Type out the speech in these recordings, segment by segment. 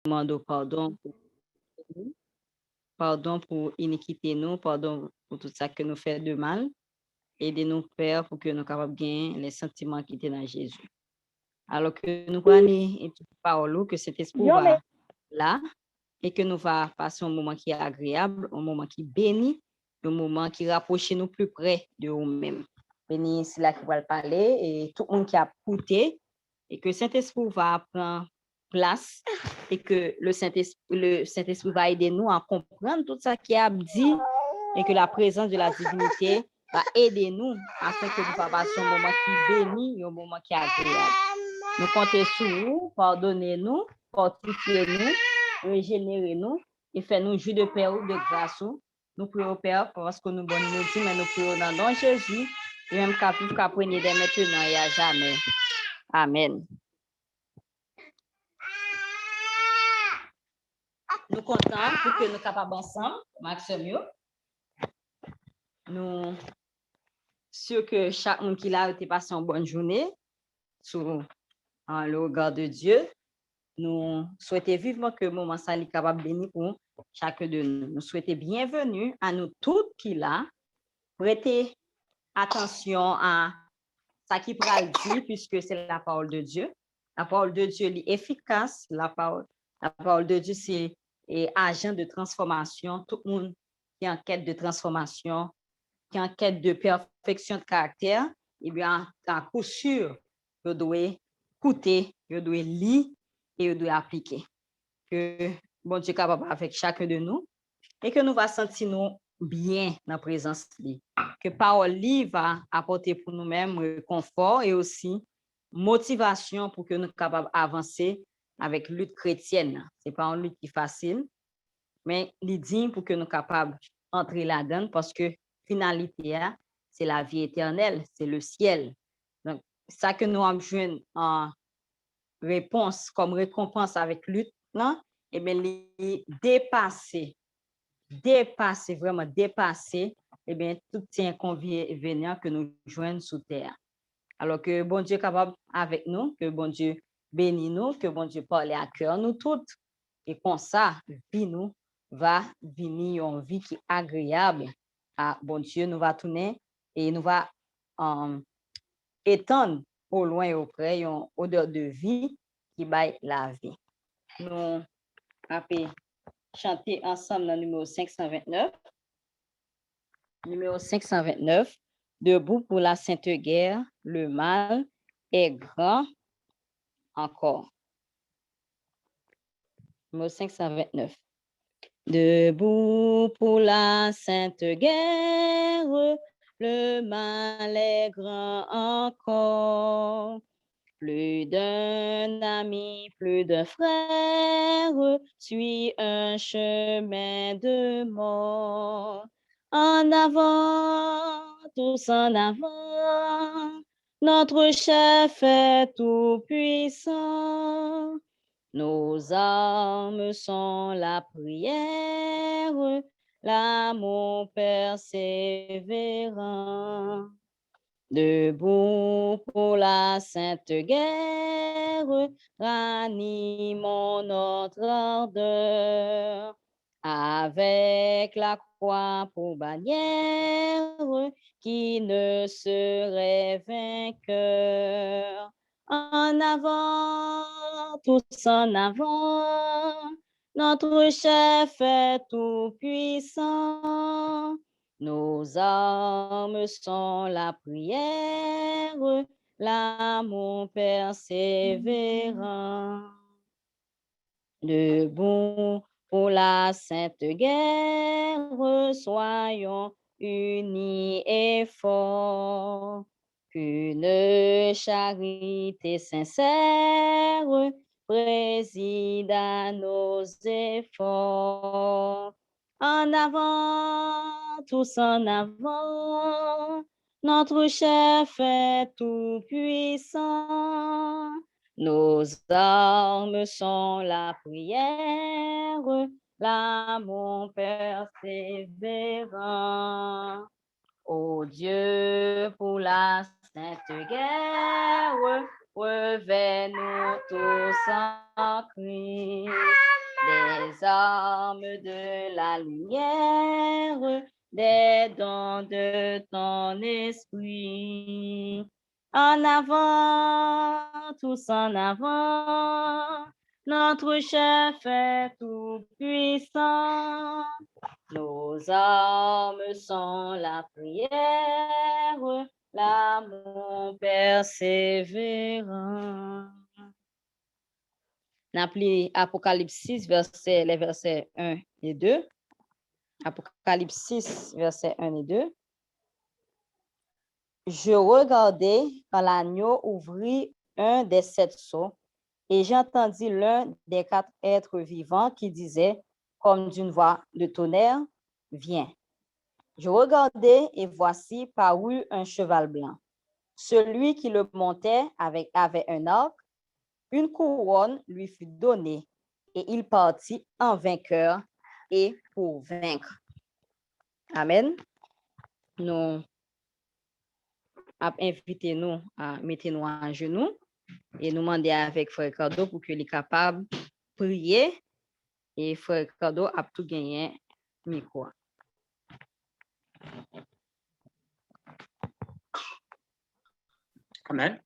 demandons pardon pour iniquité nous, pardon pour tout ça que nous fait de mal. Aidez-nous, Père, pour que nous capables de gagner les sentiments qui étaient dans Jésus. Alors que nous allons et parole que cet esprit va là et que nous va passer un moment qui est agréable, un moment qui bénit, un moment qui rapproche nous plus près de nous-mêmes. Béni, c'est là qui va parler et tout le monde qui a écouté et que Saint-Esprit va prendre place et que le Saint-Esprit va aider nous à comprendre tout ça qui a dit et que la présence de la divinité va aider nous afin que nous fassions un moment qui bénit et un moment qui est agréable. Nous comptons sur vous, pardonnez-nous, fortifiez-nous, régénérez-nous et faites-nous jouir de paix ou de grâce. Nous prions, Père, parce que nous bonnes nous mais nous prions dans le nom de Jésus, et même qu'à plus qu'à prendre dès maintenant et à jamais. Amen. Nous comptons pour que nous soyons capables ensemble, Maxime, nous sûr que chaque monde qui l'a été passé une bonne journée sous le regard de Dieu. Nous souhaitons vivement que le moment ça soit capable de bénir pour chacun de nous. Nous souhaitons bienvenue à nous toutes qui là. Prêtez attention à ce qui pourra dire puisque c'est la parole de Dieu. La parole de Dieu est efficace. La parole de Dieu, c'est agent de transformation. Tout le monde qui est en quête de transformation, qui est en quête de perfection de caractère, eh bien, à coup sûr, vous devez écouter, vous devez lire et vous devez appliquer. Que bon Dieu est capable avec chacun de nous et que nous va sentir nous bien dans la présence de lui. Que parole va apporter pour nous-mêmes confort et aussi motivation pour que nous soyons capables d'avancer avec la lutte chrétienne. Ce n'est pas une lutte qui est facile, mais digne pour que nous soyons capables d'entrer là-dedans parce que finalité, c'est la vie éternelle, c'est le ciel. Donc, ça que nous avons besoin en réponse, comme récompense avec lutte, non? Eh bien, dépasser, vraiment dépasser, eh bien, tout ces inconvénients que nous joignons sous terre. Alors que bon Dieu est capable avec nous, que bon Dieu bénit nous, que bon Dieu parle à cœur nous toutes. Et comme ça, vie nous va venir une vie qui est agréable à bon Dieu. Nous va tourner et nous va étendre au loin et auprès une odeur de vie qui baille la vie. Nous allons chanter ensemble le numéro 529. Numéro 529. Debout pour la sainte guerre, le mal est grand encore. Numéro 529. Debout pour la sainte guerre, le mal est grand encore. Plus d'un ami, plus d'un frère suit un chemin de mort. En avant, tous en avant, notre chef est tout puissant. Nos armes sont la prière, l'amour persévérant. Debout pour la sainte guerre, ranimons notre ardeur. Avec la croix pour bannière, qui ne serait vainqueur. En avant, tous en avant, notre chef est tout puissant. Nos armes sont la prière, l'amour persévérant. Debout pour la sainte guerre, soyons unis et forts. Qu'une charité sincère préside à nos efforts. En avant, tous en avant, notre chef est tout puissant. Nos armes sont la prière, l'amour persévérant. Ô Dieu, pour la sainte guerre, revêt-nous tous cri des armes de la lumière, des dons de ton esprit. En avant, tous en avant, notre chef est tout puissant. Nos armes sont la prière, l'amour persévérant. N'appelez Apocalypse 6, les versets 1 et 2. Apocalypse 6, versets 1 et 2. Je regardais quand l'agneau ouvrit un des 7 sceaux et j'entendis l'un des 4 êtres vivants qui disait, comme d'une voix de tonnerre, « Viens ». Je regardai et voici parut un cheval blanc. Celui qui le montait avait un arc, une couronne lui fut donnée et il partit en vainqueur et pour vaincre. Amen. Nous invitez-nous à mettre nous en genoux et nous demander avec Frère Ricardo pour qu'il soit capable de prier et Frère Ricardo a tout gagné micro. Amen.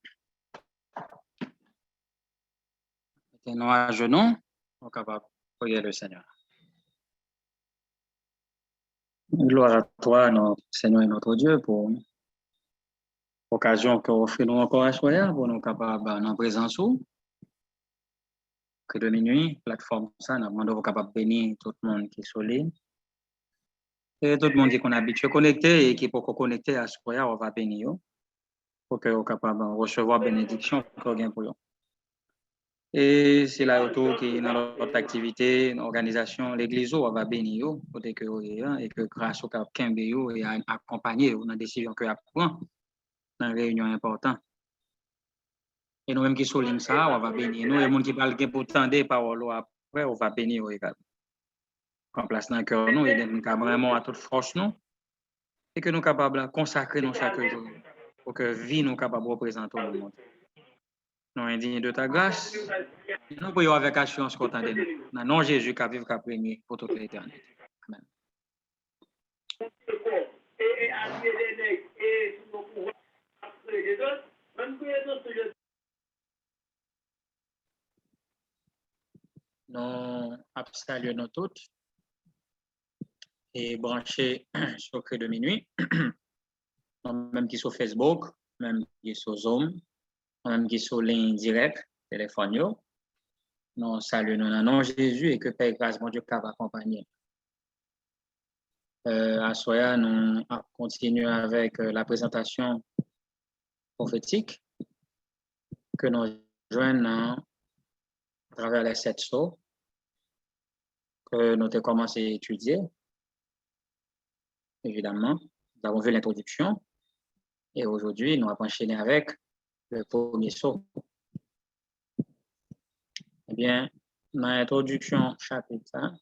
Mettez-nous à genoux, on est capable de prier le Seigneur. Gloire à toi, notre Seigneur et notre Dieu, pour l'occasion que vous offrez nous encore à soir, pour nous capables en présence où, que de minuit, plateforme ça, nous demandons capable de bénir tout le monde qui est solide. Et tout le monde qui est habitué à connecter et qui peut connecter à soir, on va bénir pour que vous capable de recevoir bénédiction qu'on gagne pour vous. Et c'est là autour qui dans notre activité, l'organisation, l'église, on va bénir côté que et que grâce au cap Kembeyo et accompagner dans la décision que a prend dans une réunion importante. Et nous-mêmes qui soulignons ça, on va bénir. Nous, les gens qui parlent pour tendre des paroles après, on va bénir également. En place dans le cœur, nous, et nous vraiment à toute force, nous, et que nous sommes capables de consacrer nous chaque jour pour que vie nous capable de représenter le monde. Nous indignés de ta grâce, nous prions avec assurance qu'on t'entende. Dans le nom de Jésus qui vive, qui premier pour toute l'éternité. Amen. Nous saluons nous toutes et branchés sur Cri de minuit, même qui sur Facebook, même qui sur Zoom, même qui sur ligne directe, téléphone. Nous saluons nous dans le nom de Jésus et que Père grâce, mon Dieu, capable accompagner. À Soya, nous continuons avec la présentation prophétique que nous joignons à travers les 7 sceaux que nous avons commencé à étudier. Évidemment, nous avons vu l'introduction et aujourd'hui, nous allons enchaîner avec le premier sceau. Eh bien, dans l'introduction chapitre 1,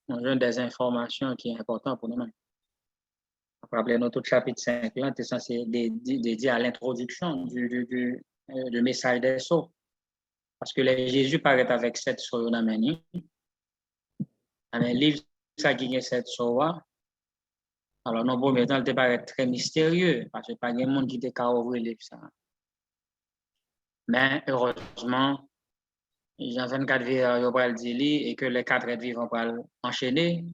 nous avons des informations qui sont importantes pour nous-mêmes. Rappelez-nous, tout chapitre 5, là, c'est censé dédié à l'introduction du message des sceaux. Parce que Jésus paraît avec 7 sceaux dans la main. Mais le livre, ça qui est 7 sceaux, alors, non, bon, mais il paraît très mystérieux, parce que pas de monde qui t'a ouvrir le livre. Ça. Mais heureusement, Jean 24 va le dire et que les 4 êtres vivants vont enchaîner.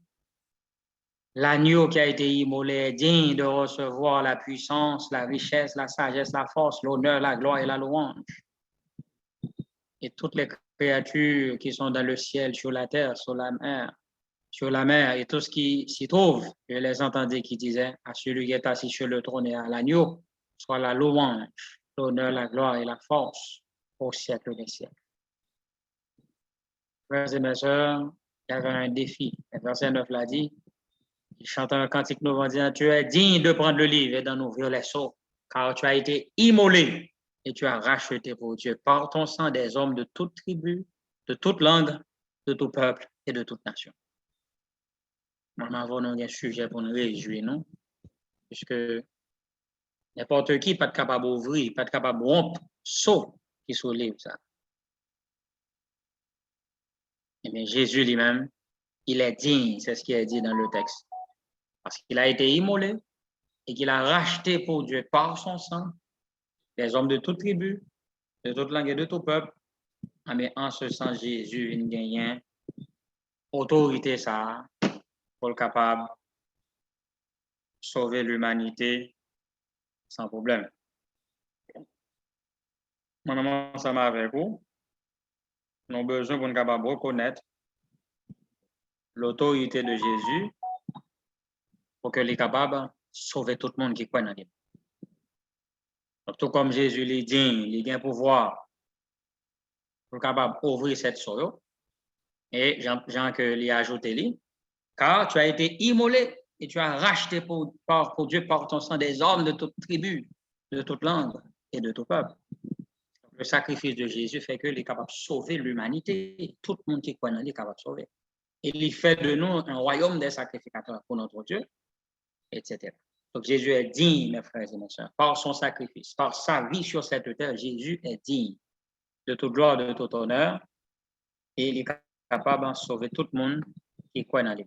L'agneau qui a été immolé est digne de recevoir la puissance, la richesse, la sagesse, la force, l'honneur, la gloire et la louange. Et toutes les créatures qui sont dans le ciel, sur la terre, sur la mer et tout ce qui s'y trouve, je les entendais qui disaient à celui qui est assis sur le trône et à l'agneau, soit la louange, l'honneur, la gloire et la force au siècle des siècles. Frères et mes sœurs, il y avait un défi. Le verset 9 l'a dit. Il chante un cantique nouveau disant, tu es digne de prendre le livre et d'en ouvrir les sceaux, car tu as été immolé et tu as racheté pour Dieu par ton sang des hommes de toute tribu, de toute langue, de tout peuple et de toute nation. Nous avons un sujet pour nous réjouir, non? Puisque n'importe qui n'est pas capable d'ouvrir, pas capable de rompre, sauf qui sur le livre. Ça. Eh bien, Jésus lui-même, il est digne, c'est ce qui est dit dans le texte. Parce qu'il a été immolé et qu'il a racheté pour Dieu par son sang les hommes de toute tribu, de toute langue et de tout peuple. Mais en ce sens, Jésus, il gagne autorité ça pour être capable de sauver l'humanité sans problème. Moi, ensemble avec vous, nous avons besoin pour nous capable reconnaître l'autorité de Jésus pour qu'il soit capable de sauver tout le monde qui croit dans lui. Donc, tout comme Jésus l'a dit, il a un pouvoir pour capable d'ouvrir cette source. Et Jean que lui a ajouté, car tu as été immolé et tu as racheté pour Dieu par ton sang des hommes de toute tribu, de toute langue et de tout peuple. Le sacrifice de Jésus fait qu'il est capable de sauver l'humanité. Tout le monde qui croit en lui est capable de sauver. Et il fait de nous un royaume des sacrificateurs pour notre Dieu, etc. Donc Jésus est digne, mes frères et mes sœurs, par son sacrifice, par sa vie sur cette terre. Jésus est digne de toute gloire, de tout honneur, et il est capable de sauver tout le monde qui croit en lui.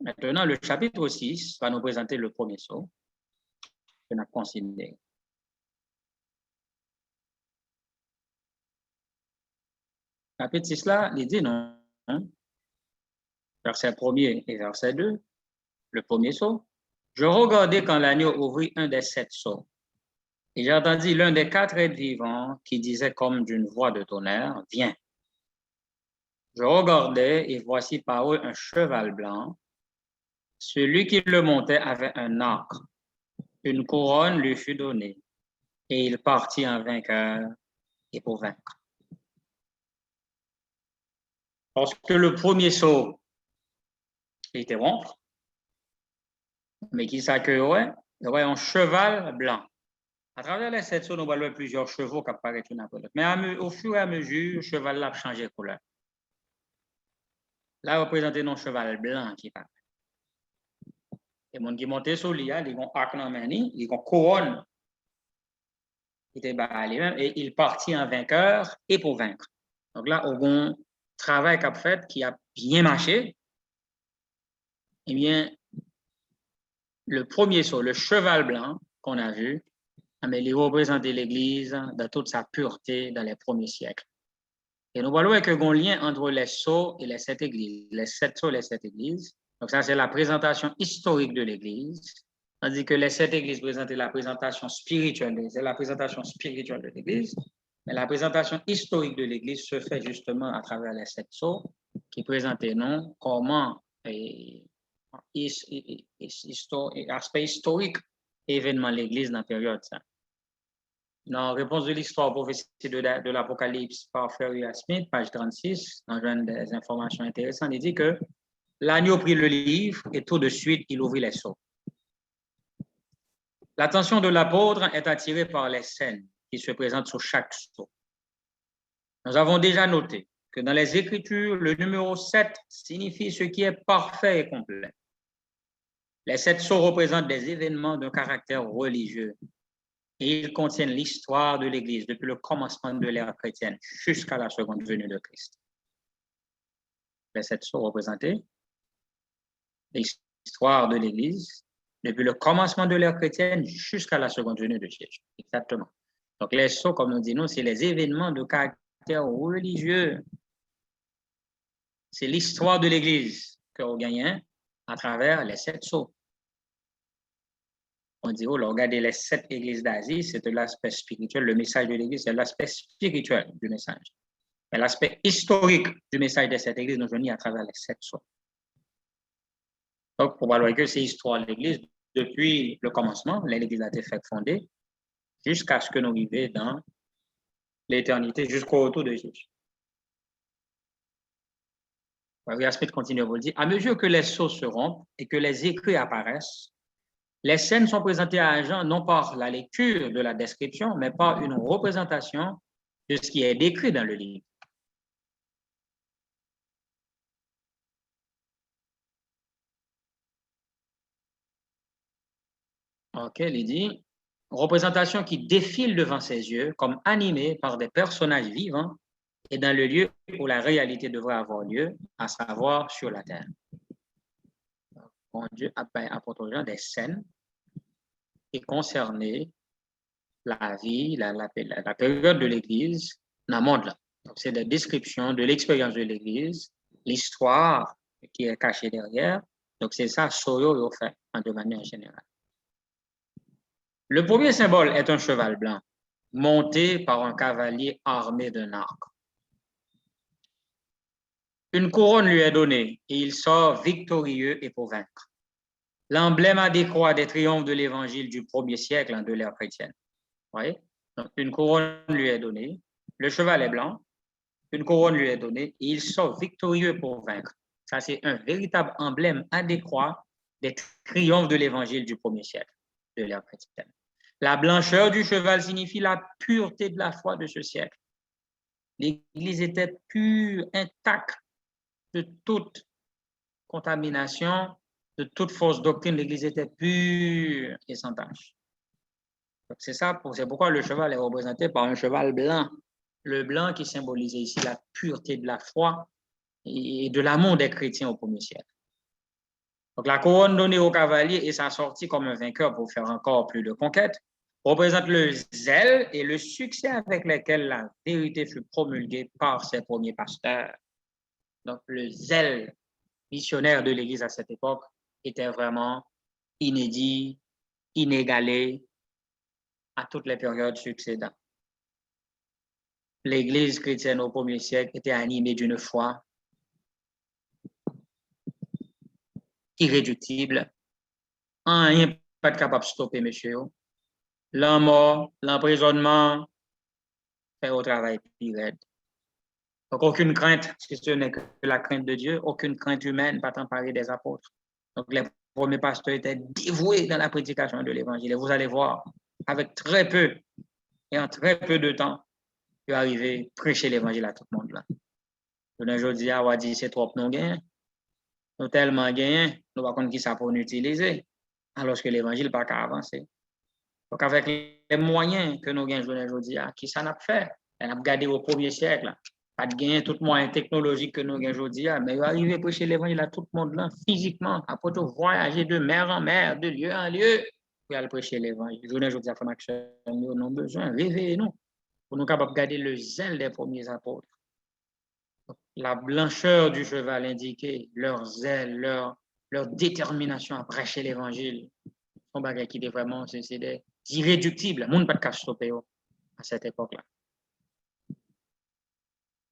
Maintenant, le chapitre 6 va nous présenter le premier sceau que nous avons considéré. Chapitre 6 là, il dit non, verset 1er et verset 2, le premier sceau. Je regardais quand l'agneau ouvrit un des 7 sceaux. Et j'ai entendu l'un des 4 êtres vivants qui disait comme d'une voix de tonnerre, viens. Je regardais et voici par eux un cheval blanc. Celui qui le montait avait un arc. Une couronne lui fut donnée et il partit en vainqueur et pour vaincre. Parce que le premier sceau était bon, mais qui s'accueillait, il y avait un cheval blanc. À travers les 7 sceaux, nous voyons plusieurs chevaux qui apparaissent une après l'autre. Mais au fur et à mesure, le cheval a changé de couleur. Là, représenté un cheval blanc qui parle. Les gens qui montent sur lui, ils ont arc dans main, ils ont couronne. Et il partit en vainqueur et pour vaincre. Donc là, au bon travail qu'a fait, qui a bien marché, eh bien, le premier sceau, le cheval blanc qu'on a vu, mais il représentait l'Église dans toute sa pureté dans les premiers siècles. Et nous voyons qu'il y a un lien entre les sceaux et les 7 églises, les 7 sceaux et les 7 églises. Donc ça, c'est la présentation historique de l'Église, tandis que les 7 églises présentaient la présentation spirituelle, c'est la présentation spirituelle de l'Église. Mais la présentation historique de l'Église se fait justement à travers les 7 sceaux qui présentaient non comment aspect historique événement de l'Église dans la période ça. Dans Réponse de l'histoire prophétie de l'Apocalypse par Ferrier Smith, page 36, on a des informations intéressantes. Il dit que l'agneau prit le livre et tout de suite, il ouvrit les sceaux. L'attention de l'apôtre est attirée par les scènes qui se présentent sur chaque sceau. Nous avons déjà noté que dans les Écritures, le numéro 7 signifie ce qui est parfait et complet. Les 7 sceaux représentent des événements d'un caractère religieux et ils contiennent l'histoire de l'Église depuis le commencement de l'ère chrétienne jusqu'à la seconde venue de Christ. Les 7 sceaux représentaient l'histoire de l'Église depuis le commencement de l'ère chrétienne jusqu'à la seconde venue de Jésus. Exactement. Donc les sceaux, comme nous disons, c'est les événements de caractère religieux. C'est l'histoire de l'Église que vous gagnez à travers les 7 sceaux. On dit, oh, regardez les 7 églises d'Asie, c'est de l'aspect spirituel. Le message de l'Église, c'est l'aspect spirituel du message. Mais l'aspect historique du message de cette Église nous unit à travers les 7 sceaux. Donc, pour voir que c'est l'histoire de l'Église, depuis le commencement, l'Église a été faite fondée jusqu'à ce que nous vivions dans l'éternité, jusqu'au retour de Jésus. Aspect continue à vous le dire. À mesure que les sceaux se rompent et que les écrits apparaissent, les scènes sont présentées à Jean non par la lecture de la description, mais par une représentation de ce qui est décrit dans le livre. Ok, il dit, représentation qui défile devant ses yeux comme animée par des personnages vivants et dans le lieu où la réalité devrait avoir lieu, à savoir sur la terre. Bon Dieu apporte aux gens des scènes qui concernaient la vie, la période de l'Église dans le monde là. Donc, c'est des descriptions de l'expérience de l'Église, l'histoire qui est cachée derrière. Donc, c'est ça, Soyo fait de manière générale. Le premier symbole est un cheval blanc, monté par un cavalier armé d'un arc. Une couronne lui est donnée et il sort victorieux et pour vaincre. L'emblème adéquat des triomphes de l'Évangile du 1er siècle de l'ère chrétienne. Vous voyez? Donc, une couronne lui est donnée, le cheval est blanc, une couronne lui est donnée et il sort victorieux pour vaincre. Ça, c'est un véritable emblème adéquat des triomphes de l'Évangile du 1er siècle de l'ère chrétienne. La blancheur du cheval signifie la pureté de la foi de ce siècle. L'Église était pure, intacte de toute contamination, de toute fausse doctrine. L'Église était pure et sans tache. C'est ça, c'est pourquoi le cheval est représenté par un cheval blanc. Le blanc qui symbolisait ici la pureté de la foi et de l'amour des chrétiens au 1er siècle. Donc la couronne donnée au cavalier et sa sortie comme un vainqueur pour faire encore plus de conquêtes représente le zèle et le succès avec lesquels la vérité fut promulguée par ses premiers pasteurs. Donc le zèle missionnaire de l'Église à cette époque était vraiment inédit, inégalé à toutes les périodes succédantes. L'Église chrétienne au 1er siècle était animée d'une foi irréductible, rien pas de capable de stopper, monsieur. La mort, l'emprisonnement, fait au travail pire. Donc, aucune crainte, si ce n'est que la crainte de Dieu, aucune crainte humaine, pas tant parler des apôtres. Donc, les premiers pasteurs étaient dévoués dans la prédication de l'Évangile. Et vous allez voir, avec très peu, et en très peu de temps, ils arrivaient à prêcher l'Évangile à tout le monde. Aujourd'hui, on va dire c'est trop non gain. Nous tellement gagnés, nous ne savons pas qui ça pour nous utiliser, alors que l'Évangile n'est pas qu'à avancer. Donc, avec les moyens que nous gagnons aujourd'hui, qui ça n'a fait? On a regardé au 1er siècle, pas de gagner tout moyen technologique que nous gagnons aujourd'hui, mais arriver à prêcher l'Évangile à tout le monde, là, physiquement, après tout voyager de mer en mer, de lieu en lieu, pour aller prêcher l'Évangile. Aujourd'hui, il faut que nous avons besoin, réveillez-nous, pour nous capables de garder le zèle des premiers apôtres. La blancheur du cheval indiquait leur zèle, leur détermination à prêcher l'Évangile. Son bagage qui était vraiment, c'est des irréductibles. Le monde n'a pas de stopper à cette époque-là.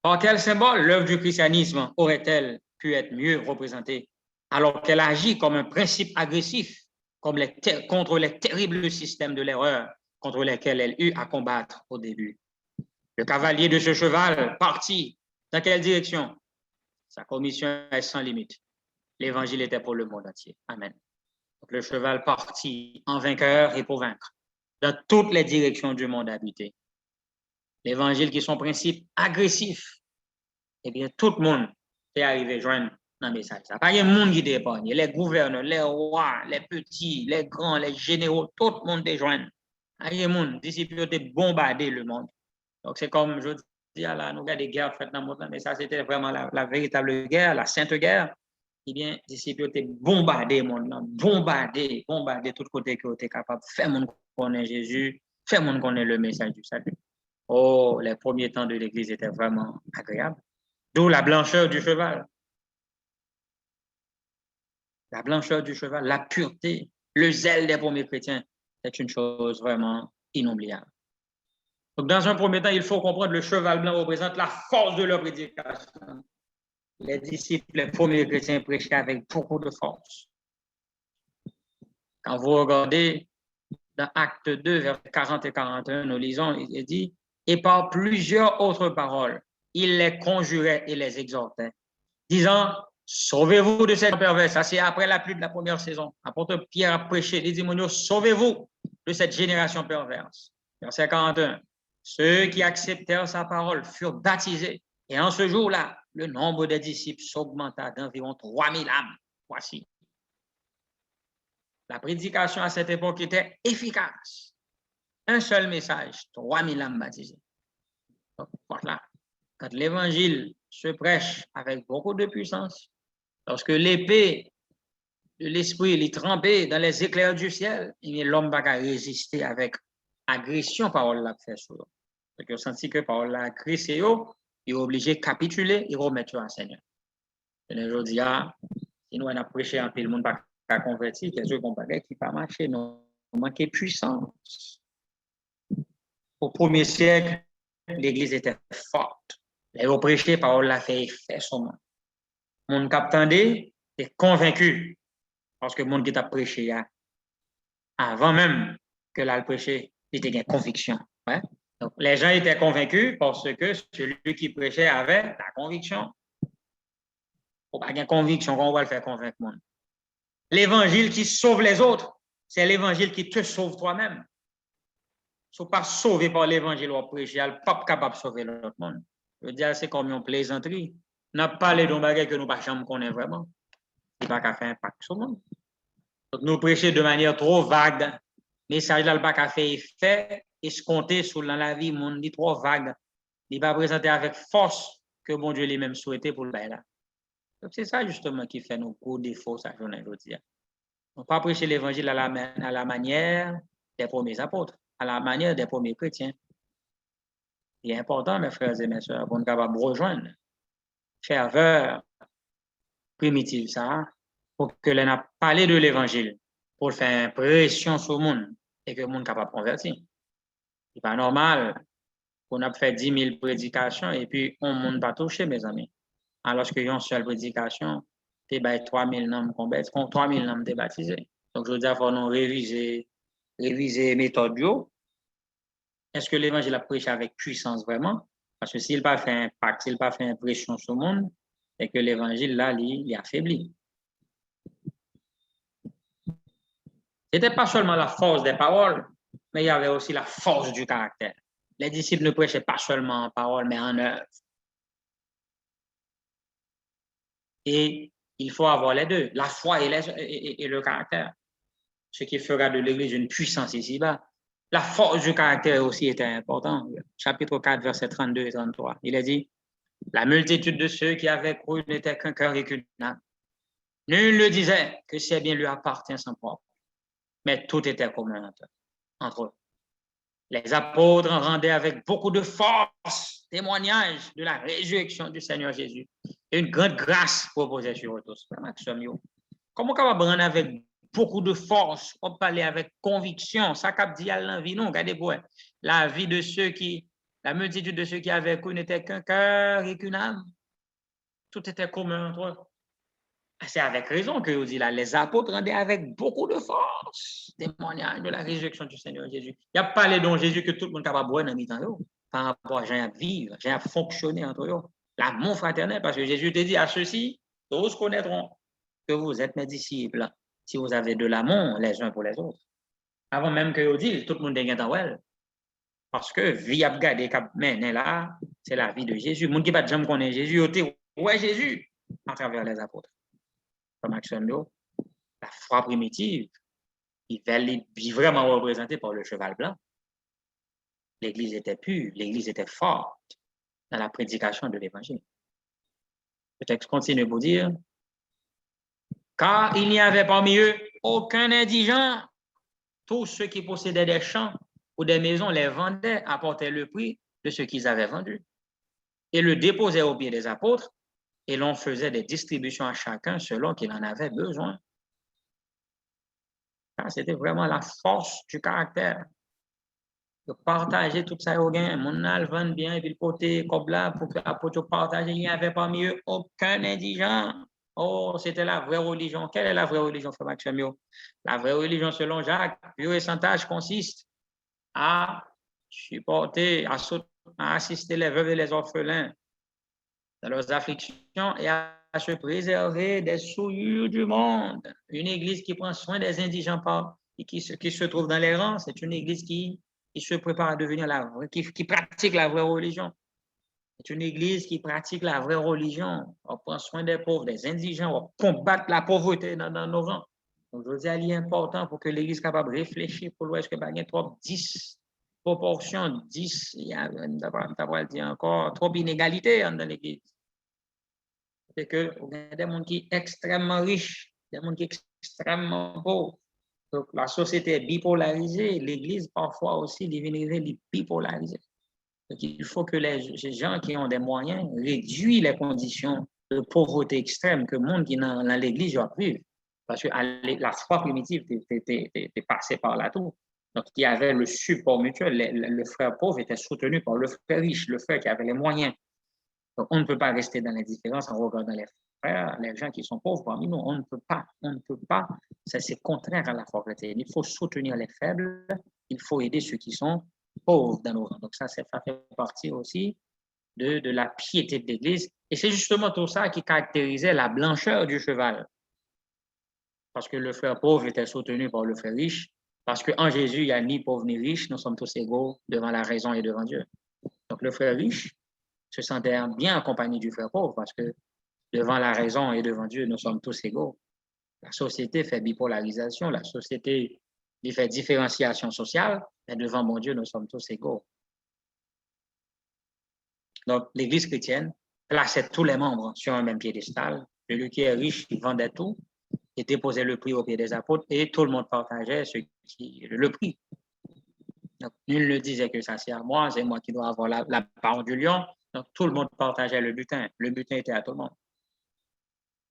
Par quel symbole l'œuvre du christianisme aurait-elle pu être mieux représentée alors qu'elle agit comme un principe agressif contre les terribles systèmes de l'erreur contre lesquels elle eut à combattre au début? Le cavalier de ce cheval partit dans quelle direction? Sa commission est sans limite. L'évangile était pour le monde entier. Amen. Donc, le cheval partit en vainqueur et pour vaincre dans toutes les directions du monde habité. L'évangile qui est son principe agressif, eh bien, tout le monde est arrivé à joindre dans le message. Ça pas un monde qui dépend. Les gouverneurs, les rois, les petits, les grands, les généraux, tout le monde est joindre. Il y a un monde, disciples ont bombardé le monde. Donc, c'est comme je dis, là, nous avons des guerres faites dans le monde, mais ça, c'était vraiment la véritable guerre, la sainte guerre. Eh bien, les disciples ont bombardé le monde, bombardé tout côté qui étaient capables de faire monde connaître Jésus, faire monde connaître le message du salut. Oh, les premiers temps de l'Église étaient vraiment agréables. D'où la blancheur du cheval. La blancheur du cheval, la pureté, le zèle des premiers chrétiens, c'est une chose vraiment inoubliable. Donc, dans un premier temps, il faut comprendre que le cheval blanc représente la force de leur prédication. Les disciples, les premiers chrétiens prêchaient avec beaucoup de force. Quand vous regardez dans Acte 2, versets 40 et 41, nous lisons, il dit, et par plusieurs autres paroles, il les conjurait et les exhortait, disant, sauvez-vous de cette perverse. Ça, c'est après la pluie de la première saison. Apôtre Pierre a prêché, les démoniaux, sauvez-vous de cette génération perverse. Verset 41. Ceux qui acceptèrent sa parole furent baptisés. Et en ce jour-là, le nombre des disciples s'augmenta d'environ 3000 âmes. Voici. La prédication à cette époque était efficace. un seul message, 3000 âmes baptisées. Donc, voilà. Quand l'évangile se prêche avec beaucoup de puissance, lorsque l'épée de l'esprit est trempée dans les éclairs du ciel, l'homme va résister avec agression parole la fait sur eux. Donc, il a senti que parole la crissé, il est obligé de capituler et remettre à Seigneur. Et aujourd'hui, si nous avons prêché un peu, le monde pas converti, qu'est-ce qu'on va qui pas marcher, nous manquons de puissance. Au premier siècle, l'Église était forte. Et au prêché, parole la fait effet sur moi. Mon captandé est convaincu parce que le monde qui t'a prêché avant même que là le prêché, il était une conviction. Ouais? Donc, les gens étaient convaincus parce que celui qui prêchait avait la conviction. Il faut pas une conviction qu'on va le faire convaincre le monde. L'évangile qui sauve les autres, c'est l'évangile qui te sauve toi-même. Si tu ne pas sauvé par l'évangile ou prêcher, il n'est pas capable de sauver l'autre monde. Je veux dire, c'est comme une plaisanterie. On n'a pas parlé d'un bagage que nous ne jamais connaître vraiment. Il n'y a pas qu'à faire impact sur le monde. Donc, nous prêcher de manière trop vague. Le message là, il n'y a pas qu'à faire effet escompté sur la vie. Le monde dit trop vague. Il va présenter avec force que bon Dieu lui-même souhaitait pour le bail là. Donc, c'est ça justement qui fait nos gros défauts, ça, journée aujourd'hui. On ne peut pas prêcher l'évangile à la manière des premiers apôtres, à la manière des premiers chrétiens. Il est important, mes frères et mes sœurs, pour nous capables de rejoindre ferveur primitive, ça, pour que l'on a parlé de l'évangile, pour faire impression sur le monde et que le monde soit capable de convertir. Ce n'est pas normal qu'on a fait 10 000 prédications et puis on ne monde pas touché, mes amis. Alors qu'il y a une seule prédication, tu as 3 000 noms convertis, 3 000 noms débaptisés. Donc, je veux dire, il faut nous réviser les méthodes bio. Est-ce que l'évangile a prêché avec puissance vraiment? Parce que s'il n'a pas fait impact, s'il n'a pas fait impression sur le monde, et que l'évangile, là, il est affaibli. Ce n'était pas seulement la force des paroles, mais il y avait aussi la force du caractère. Les disciples ne prêchaient pas seulement en parole, mais en œuvre. Et il faut avoir les deux, la foi et le caractère. Ce qui fera de l'Église une puissance ici-bas. La force du caractère aussi était importante. Chapitre 4, versets 32 et 33. Il a dit, la multitude de ceux qui avaient cru n'était qu'un cœur et qu'une âme. Nul ne disait que ses biens lui appartiennent sans propre, mais tout était commun entre eux. Les apôtres rendaient avec beaucoup de force témoignage de la résurrection du Seigneur Jésus. Et une grande grâce proposée sur eux tous. Comment on peut rendre avec beaucoup de force, on peut parler avec conviction, ça cap dit à l'envie, non, regardez pour la vie de ceux qui, la multitude de ceux qui avaient cru n'était qu'un cœur et qu'une âme. Tout était commun entre eux. C'est avec raison que vous dit là, les apôtres rendaient avec beaucoup de force témoignage de la résurrection du Seigneur Jésus. Il n'y a pas les dons Jésus que tout le monde est capable de boire dans mi-temps par rapport à gens à vivre, gens à fonctionner entre eux. L'amour fraternel, parce que Jésus te dit à ceux-ci, tous connaîtront que vous êtes mes disciples si vous avez de l'amour les uns pour les autres. Avant même que vous dites, tout le monde est dans well. Parce que vie à garder cap mener là, c'est la vie de Jésus. Le monde qui va jamais connaître Jésus, ouais Jésus à travers les apôtres. Comme Axonio, la foi primitive, il est vraiment représenté par le cheval blanc. L'Église était pure, l'Église était forte dans la prédication de l'Évangile. Le texte continue pour dire, car il n'y avait parmi eux aucun indigent. Tous ceux qui possédaient des champs ou des maisons les vendaient, apportaient le prix de ce qu'ils avaient vendu et le déposaient aux pieds des apôtres et l'on faisait des distributions à chacun selon qu'il en avait besoin. C'était vraiment la force du caractère. De partager tout ça au gain. Mon âle vend bien et puis le côté comme là pour que l'apôtre partage. Il n'y avait parmi eux aucun indigent. Oh, c'était la vraie religion. Quelle est la vraie religion, frère Maxime? La vraie religion, selon Jacques, pure et sans tâche, consiste à supporter, à assister les veuves et les orphelins dans leurs afflictions et à se préserver des souillures du monde. Une église qui prend soin des indigents et qui se trouve dans les rangs, c'est une église qui se prépare à devenir qui pratique la vraie religion. C'est une église qui pratique la vraie religion. On prend soin des pauvres, des indigents, on combat la pauvreté dans nos rangs. Donc, je veux dire, il est important pour que l'église soit capable de réfléchir pour l'ouest que il y a trop 10 proportion 10, il y a, dire encore, trop d'inégalités dans l'Église. C'est que il y a des gens qui sont extrêmement riches, des gens qui sont extrêmement pauvres. Donc, la société est bipolarisée, l'Église parfois aussi est bipolarisée. Donc, il faut que les gens qui ont des moyens réduisent les conditions de pauvreté extrême que le monde qui est dans l'Église doit vivre. Parce que la foi primitive était passée par là tout. Donc, il y avait le support mutuel. Le frère pauvre était soutenu par le frère riche, le frère qui avait les moyens. Donc, on ne peut pas rester dans les différences en regardant les frères, les gens qui sont pauvres parmi nous. On ne peut pas. Ça, c'est contraire à la foi chrétienne. Il faut soutenir les faibles. Il faut aider ceux qui sont pauvres dans nos rangs. Donc, ça fait partie aussi de la piété de l'Église. Et c'est justement tout ça qui caractérisait la blancheur du cheval. Parce que le frère pauvre était soutenu par le frère riche. Parce qu'en Jésus, il n'y a ni pauvre ni riche. Nous sommes tous égaux devant la raison et devant Dieu. Donc, le frère riche se sentait bien accompagné du frère pauvre parce que devant la raison et devant Dieu, nous sommes tous égaux. La société fait bipolarisation, la société fait différenciation sociale, mais devant mon Dieu, nous sommes tous égaux. Donc, l'Église chrétienne plaçait tous les membres sur un même piédestal. Celui qui est riche, il vendait tout et déposait le prix au pied des apôtres et tout le monde partageait le prix. Donc, nul ne disait que ça c'est à moi, c'est moi qui dois avoir la part du lion. Donc, tout le monde partageait le butin. Le butin était à tout le monde.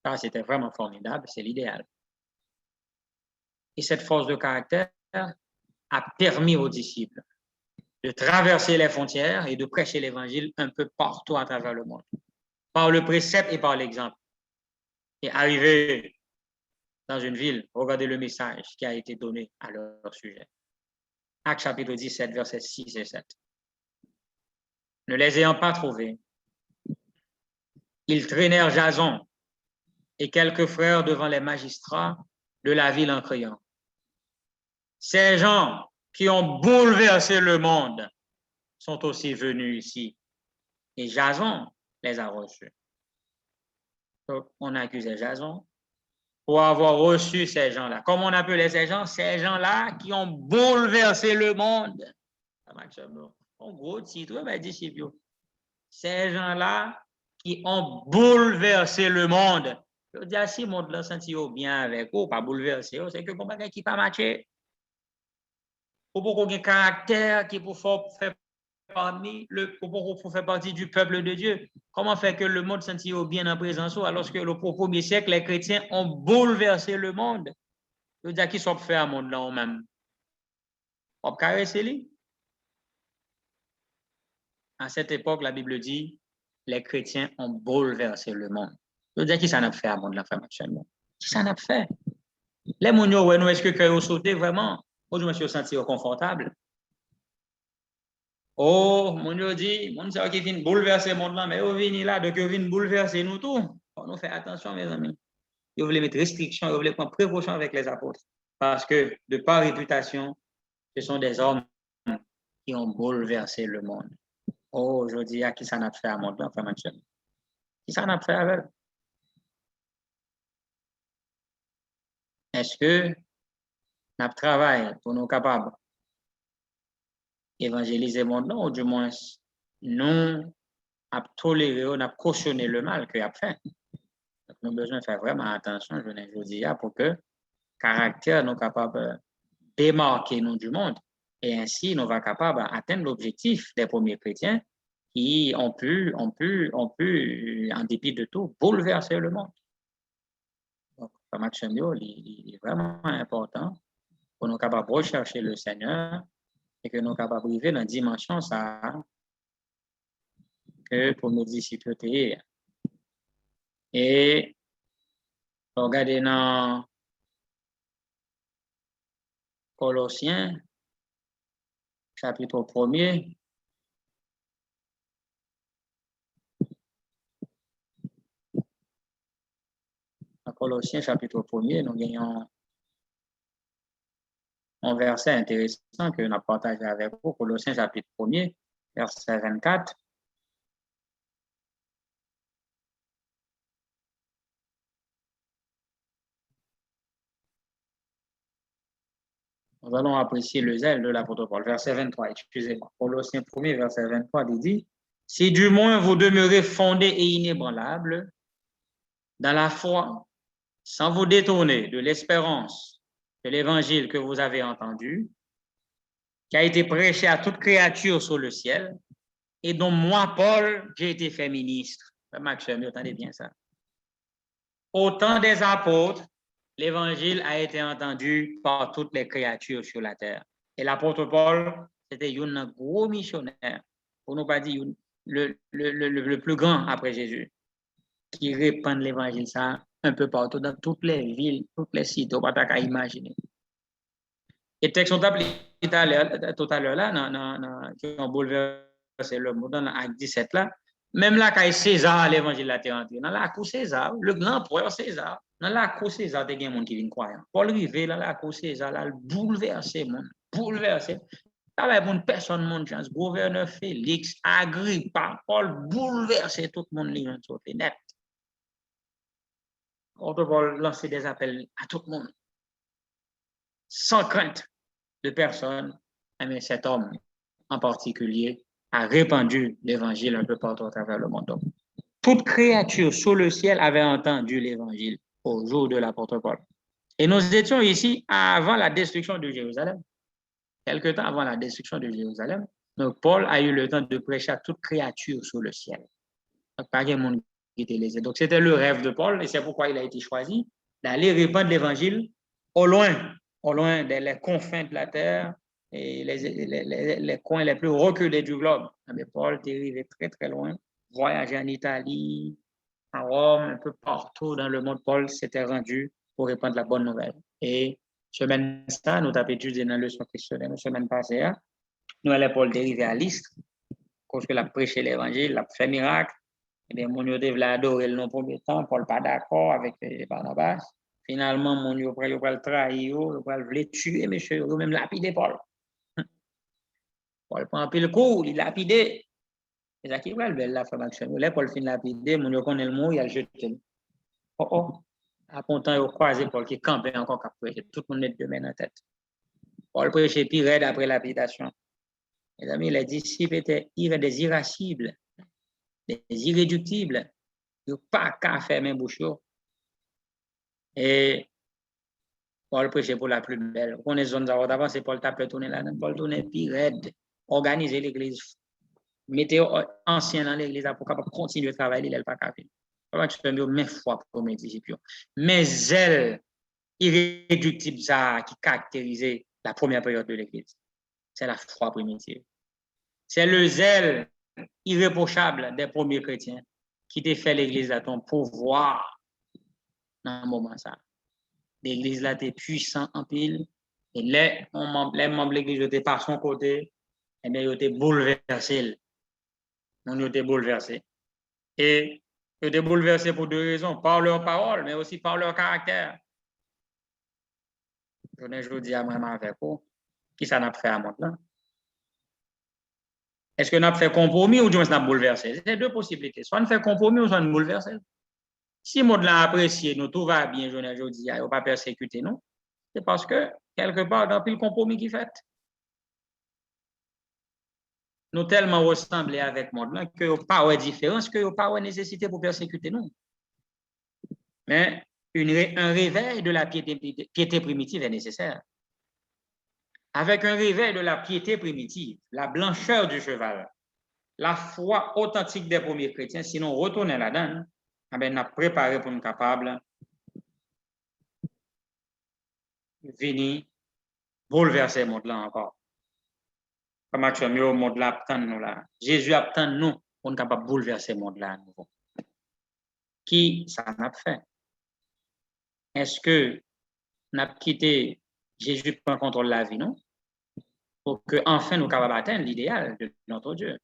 Ça, c'était vraiment formidable, c'est l'idéal. Et cette force de caractère a permis aux disciples de traverser les frontières et de prêcher l'évangile un peu partout à travers le monde, par le précepte et par l'exemple. Et arriver dans une ville, regardez le message qui a été donné à leur sujet. Actes chapitre 17, versets 6 et 7. Ne les ayant pas trouvés, ils traînèrent Jason et quelques frères devant les magistrats de la ville en criant: ces gens qui ont bouleversé le monde sont aussi venus ici. Et Jason les a reçus. Donc, on accusait Jason pour avoir reçu ces gens-là. Comment on appelait ces gens? Ces gens-là qui ont bouleversé le monde. En gros titre, ben, disciples. Ces gens-là qui ont bouleversé le monde. Je dis, si le monde l'a senti bien avec eux, pas bouleversé, c'est que comment qui pas matché. Pour qu'on ait un caractère qui pour faire partie du peuple de Dieu. Comment faire que le monde senti bien en présence alors que au premier siècle, les chrétiens ont bouleversé le monde? Je veux dire, qui sont fait à monde là même? On caresser lui. À cette époque, la Bible dit, les chrétiens ont bouleversé le monde. Je veux dire, qui ça n'a fait à monde la femme actuellement? Qui ça n'a fait? Les mounions, ouais, nous, est-ce que cœur sauté vraiment? Moi, je me suis senti confortable. Oh, mon Dieu dit, mon Dieu qui vient bouleverser le monde là, mais vous venez là, donc vous venez bouleverser nous tous. On nous fait attention, mes amis. Vous voulez mettre restriction, vous voulez prendre précaution avec les apôtres. Parce que, de par réputation, ce sont des hommes qui ont bouleversé le monde. Oh, je dis, à qui ça n'a fait à monde là, enfin, qui ça n'a fait avec? Est-ce que notre travail pour nous capables d'évangéliser le monde là, ou du moins, nous, à tolérer, on a cautionné le mal qu'il a fait? Donc, nous avons besoin de faire vraiment attention, je dis, pour que le caractère nous capable de démarquer nous du monde. Et ainsi, nous va capable d'atteindre l'objectif des premiers chrétiens qui ont pu, en dépit de tout, bouleverser le monde. Donc, le match il est vraiment important pour nous capables de rechercher le Seigneur et que nous capables de vivre dans la dimension ça que pour nos disciples. Et regardez dans Colossiens, chapitre 1er. Dans Colossiens, chapitre 1er, nous gagnons un verset intéressant que nous avons partagé avec vous. Colossiens, chapitre 1er, verset 24. Nous allons apprécier le zèle de l'apôtre Paul. Verset 23, excusez-moi. Colossiens 1er, verset 23, il dit, « Si du moins vous demeurez fondés et inébranlables dans la foi, sans vous détourner de l'espérance de l'évangile que vous avez entendu, qui a été prêché à toute créature sur le ciel, et dont moi, Paul, j'ai été fait ministre. » Maxime, entendez bien ça. Au temps des apôtres, l'évangile a été entendu par toutes les créatures sur la terre. Et l'apôtre Paul, c'était un gros missionnaire, pour ne pas dire le plus grand après Jésus, qui répand l'évangile ça un peu partout, dans toutes les villes, toutes les sites, on ne peut pas imaginer. Et texte on appelé tout à l'heure là, qui ont bouleversé le monde dans l'acte 17 là, même là, quand César, l'évangile a été entré, dans la cour César, le grand empereur César, dans la cour César, il y a des gens qui viennent croire. Paul rivé dans la cour César, là, bouleversé, bouleversé. Il y avait une personne, mon chance, gouverneur Félix, Agrippa, Paul bouleversé tout le monde, les gens net. Paul lançait des appels à tout le monde, sans crainte de personne, mais cet homme en particulier a répandu l'évangile un peu partout à travers le monde. Toute créature sous le ciel avait entendu l'évangile au jour de l'apôtre Paul. Et nous étions ici avant la destruction de Jérusalem. Quelque temps avant la destruction de Jérusalem. Donc, Paul a eu le temps de prêcher à toute créature sous le ciel. Donc, pas de monde qui était lésé. Donc, c'était le rêve de Paul et c'est pourquoi il a été choisi d'aller répandre l'évangile au loin des confins de la terre et les coins les plus reculés du globe. Mais Paul est arrivé très, très loin. Voyager en Italie, à Rome, un peu partout dans le monde, Paul s'était rendu pour répandre la bonne nouvelle. Et semaine ça, nous avons étudié dans le leçon christienne, la semaine passée, nous allons Paul dérivé à l'Istre, parce qu'il a prêché l'évangile, il a fait miracle. Et bien, mon Dieu voulait adorer le nom premier temps, Paul pas d'accord avec Barnabas. Finalement, mon Dieu va le trahir, il va le tuer, monsieur, il même lapider Paul. Paul prend un peu le coup, il lapidé. C'est ça qui va le bel la femme action. Là, Paul fin lapidé, mon Dieu connaît le mot, il a jeté. Oh, à content, il a croisé Paul qui campait encore qu'après, tout le monde est de main en tête. Paul prêchait pire raide après lapidation. Mes amis, les disciples étaient des irascibles, des irréductibles. Ils n'ont pas qu'à fermer bouche. Et Paul prêchait pour la plus belle. On est zone d'avant, c'est Paul tapait tourner là, Paul tournait pire raide, organiser l'église. Mettez ancien dans l'église pour capable continuer de travailler, il n'est pas capable. Comment tu peux me dire, fois pour mes disciples. Mais zèle irréductible ça qui caractérisait la première période de l'église. C'est la foi primitive. C'est le zèle irréprochable des premiers chrétiens qui t'a fait l'église à ton pouvoir dans un moment ça. L'église là était puissant en pile et les membres de l'église étaient par son côté, et bien ils étaient bouleversés. On était bouleversés. Et ils étaient bouleversés pour deux raisons, par leur parole, mais aussi par leur caractère. Je dis à moi avec vous, qui ça n'a fait à moi là? Est-ce que nous avons fait compromis ou du moins nous avons bouleversé? C'est deux possibilités. Soit nous fait compromis ou soit nous bouleversé. Si le monde l'a apprécié, nous tout va bien, je ne dis, il ne va pas persécuter nous. C'est parce que, quelque part, dans le compromis qui fait, nous tellement ressemblés avec le monde que nous pas de différence, que nous pas de nécessité pour persécuter nous. Mais un réveil de la piété primitive est nécessaire. Avec un réveil de la piété primitive, la blancheur du cheval, la foi authentique des premiers chrétiens, sinon retourner là-dedans, on a préparé pour nous capables de venir bouleverser le monde là encore. Comme actuellement, le monde là attend nous là. Jésus attend nous pour nous capables de bouleverser le monde là à nouveau. Qui ça n'a fait? Est-ce que nous avons quitté Jésus pour contrôler la vie, non? Pour que enfin nous capables d'atteindre l'idéal de notre Dieu.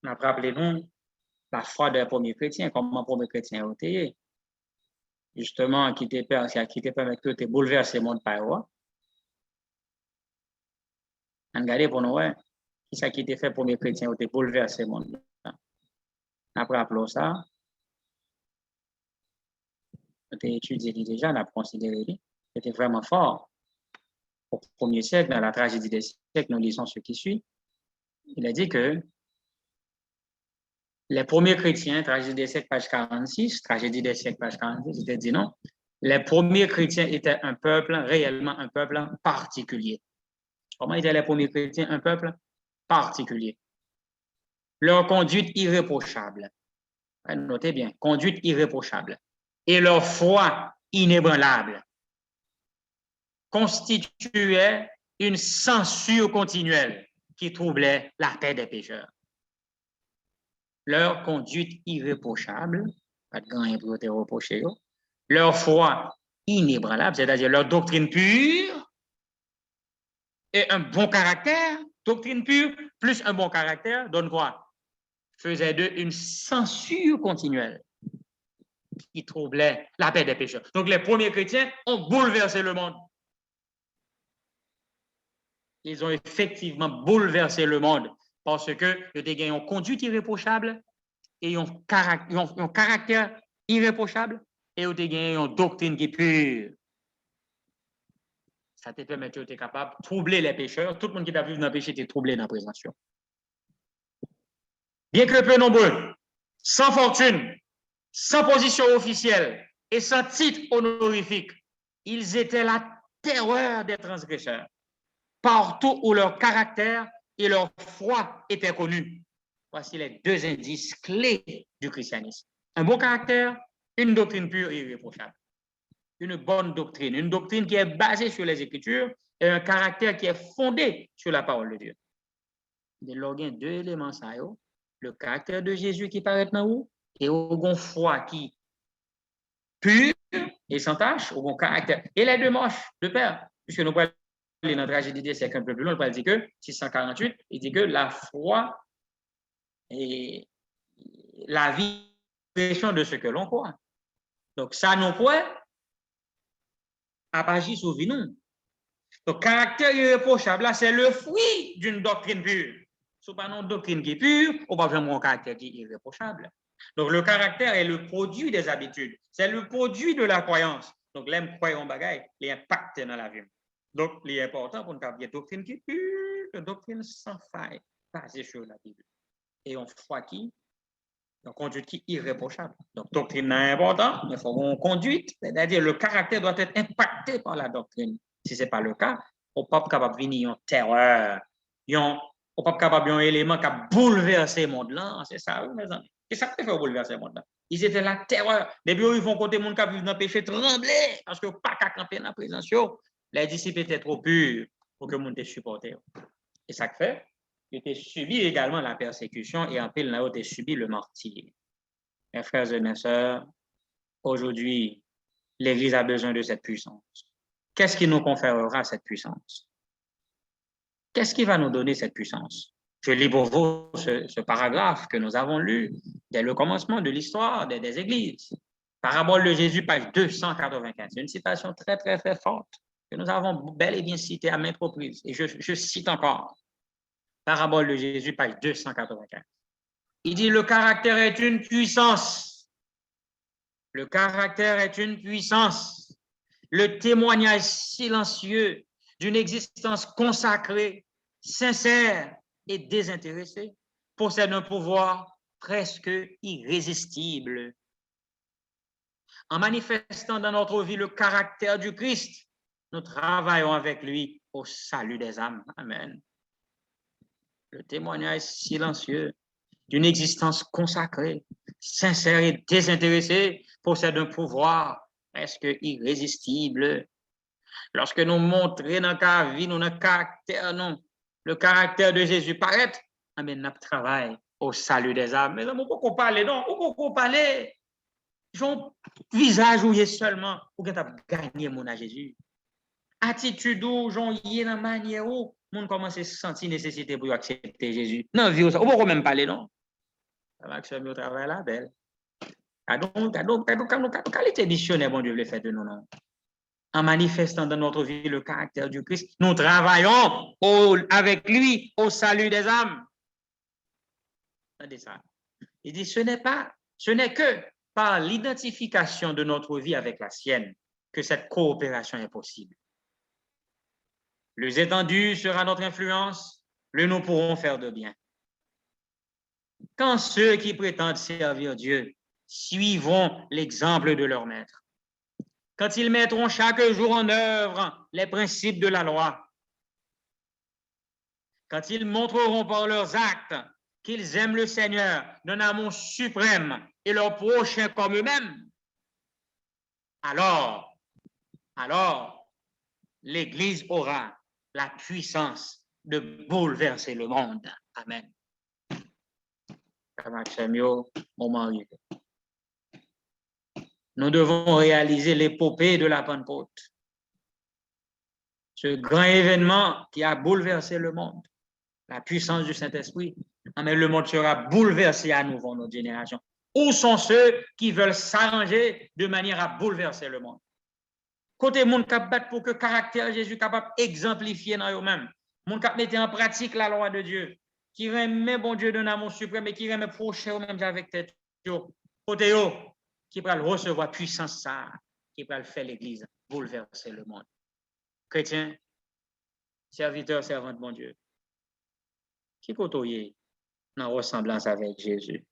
Nous rappelez-nous la foi des premiers chrétiens, comment les premiers chrétiens ont été. Justement, qui te permet de bouleverser le monde par eux. Regardez pour nous, qui ça qui te fait pour les chrétiens de bouleverser le monde. Après, appelons ça on a étudié déjà, on a considéré, c'était vraiment fort. Au 1er siècle, dans la tragédie des siècles, nous lisons ce qui suit. Il a dit que les premiers chrétiens, tragédie des siècles, page 46, tragédie des siècles, page 46, il a dit non. Les premiers chrétiens étaient un peuple, réellement un peuple particulier. Comment étaient les premiers chrétiens? Un peuple particulier. Leur conduite irréprochable. Notez bien, conduite irréprochable. Et leur foi inébranlable constituait une censure continuelle qui troublait la paix des pécheurs. Leur conduite irréprochable, pas de grand pour te reprocher, leur foi inébranlable, c'est-à-dire leur doctrine pure et un bon caractère, doctrine pure plus un bon caractère, donne quoi? Faisait d'eux une censure continuelle qui troublait la paix des pécheurs. Donc les premiers chrétiens ont bouleversé le monde. Ils ont effectivement bouleversé le monde parce que ils ont conduite irréprochable et ils ont caractère irréprochable et ils ont doctrine qui est pure. Ça te permet d'être capable de troubler les pécheurs. Tout le monde qui t'a vu dans le péché était troublé dans la présomption. Bien que peu nombreux, sans fortune, sans position officielle et sans titre honorifique, ils étaient la terreur des transgresseurs. Partout où leur caractère et leur foi étaient connus. Voici les deux indices clés du christianisme. Un bon caractère, une doctrine pure et irréprochable. Une bonne doctrine, une doctrine qui est basée sur les Écritures et un caractère qui est fondé sur la parole de Dieu. Il y a deux éléments, ça, le caractère de Jésus qui paraît dans vous et au bon foi qui pur et sans tâche, au bon caractère. Et les deux marches de pair, puisque nous parlons de notre tragédie des siècles un peu plus loin, il dit que 648, il dit que la foi et la vie de ce que l'on croit. Donc, ça nous croit à agir sur vie nous. Donc, caractère irréprochable, là, c'est le fruit d'une doctrine pure. Si pas une doctrine qui est pure, on va avoir un caractère qui est irréprochable. Donc, le caractère est le produit des habitudes. C'est le produit de la croyance. Donc, l'aime croire en bagaille, il impacte dans la vie. Donc, il est important pour nous avoir une doctrine qui est pure, une doctrine sans faille, basée sur la Bible. Et on foi qui, une conduite qui est irréprochable. Donc, doctrine est importante, mais il faut une conduite, c'est-à-dire le caractère doit être impacté par la doctrine. Si ce n'est pas le cas, on n'est pas capable de venir en terreur, on n'est pas capable d'un élément qui a bouleversé le monde là. C'est ça, mes amis. Et ça fait bouleverser le monde là. Ils étaient la terreur. Depuis ils font côté monde qui vivent dans le péché trembler parce que pas qu'à camper dans la présence. Les disciples étaient trop purs pour que le monde les supporte. Et ça fait, ils ont subi également la persécution et en pile, ils ont subi le martyre. Mes frères et mes sœurs, aujourd'hui, l'Église a besoin de cette puissance. Qu'est-ce qui nous conférera cette puissance? Qu'est-ce qui va nous donner cette puissance? Je lis pour vous ce paragraphe que nous avons lu dès le commencement de l'histoire des églises. Parabole de Jésus, page 295. C'est une citation très, très, très forte que nous avons bel et bien citée à maintes reprises. Et je cite encore. Parabole de Jésus, page 295. Il dit, le caractère est une puissance. Le caractère est une puissance. Le témoignage silencieux d'une existence consacrée, sincère et désintéressée possède un pouvoir presque irrésistible. En manifestant dans notre vie le caractère du Christ, nous travaillons avec lui au salut des âmes. Amen. Le témoignage silencieux d'une existence consacrée, sincère et désintéressée possède un pouvoir presque irrésistible. Lorsque nous montrons dans la vie, notre caractère, le caractère de Jésus paraît, amen, notre travail au salut des âmes. Mais on ne peut pas parler, non, on peut pas parler. Son visage où il est seulement pour que tu gagné mon à Jésus. Attitude où j'en y est dans manière où on commence à sentir nécessité pour accepter Jésus. Non, vie, on ne peut même parler, non. Ça va travail là, belle. Qualité missionnaire, bon Dieu, le fait de nous, non. En manifestant dans notre vie le caractère du Christ, nous travaillons avec lui au salut des âmes. Regardez ça. Il dit, ce n'est que par l'identification de notre vie avec la sienne que cette coopération est possible. Plus étendue sera notre influence, plus nous pourrons faire de bien. Quand ceux qui prétendent servir Dieu suivront l'exemple de leur maître, quand ils mettront chaque jour en œuvre les principes de la loi, quand ils montreront par leurs actes qu'ils aiment le Seigneur d'un amour suprême et leur prochain comme eux-mêmes, alors, l'Église aura la puissance de bouleverser le monde. Amen. Nous devons réaliser l'épopée de la Pentecôte. Ce grand événement qui a bouleversé le monde. La puissance du Saint-Esprit. Mais le monde sera bouleversé à nouveau, notre génération. Où sont ceux qui veulent s'arranger de manière à bouleverser le monde? Côté monde qui battre pour que le caractère Jésus capable exemplifier dans eux-mêmes. Monde qui mettre en pratique la loi de Dieu. Qui remet bon Dieu d'un amour suprême et qui remet prochain eux-mêmes avec tête. Côté eux, qui va recevoir puissance ça, qui va faire l'Église bouleverser le monde. Chrétiens, serviteurs, servantes de bon Dieu, qui côtoyez dans ressemblance avec Jésus?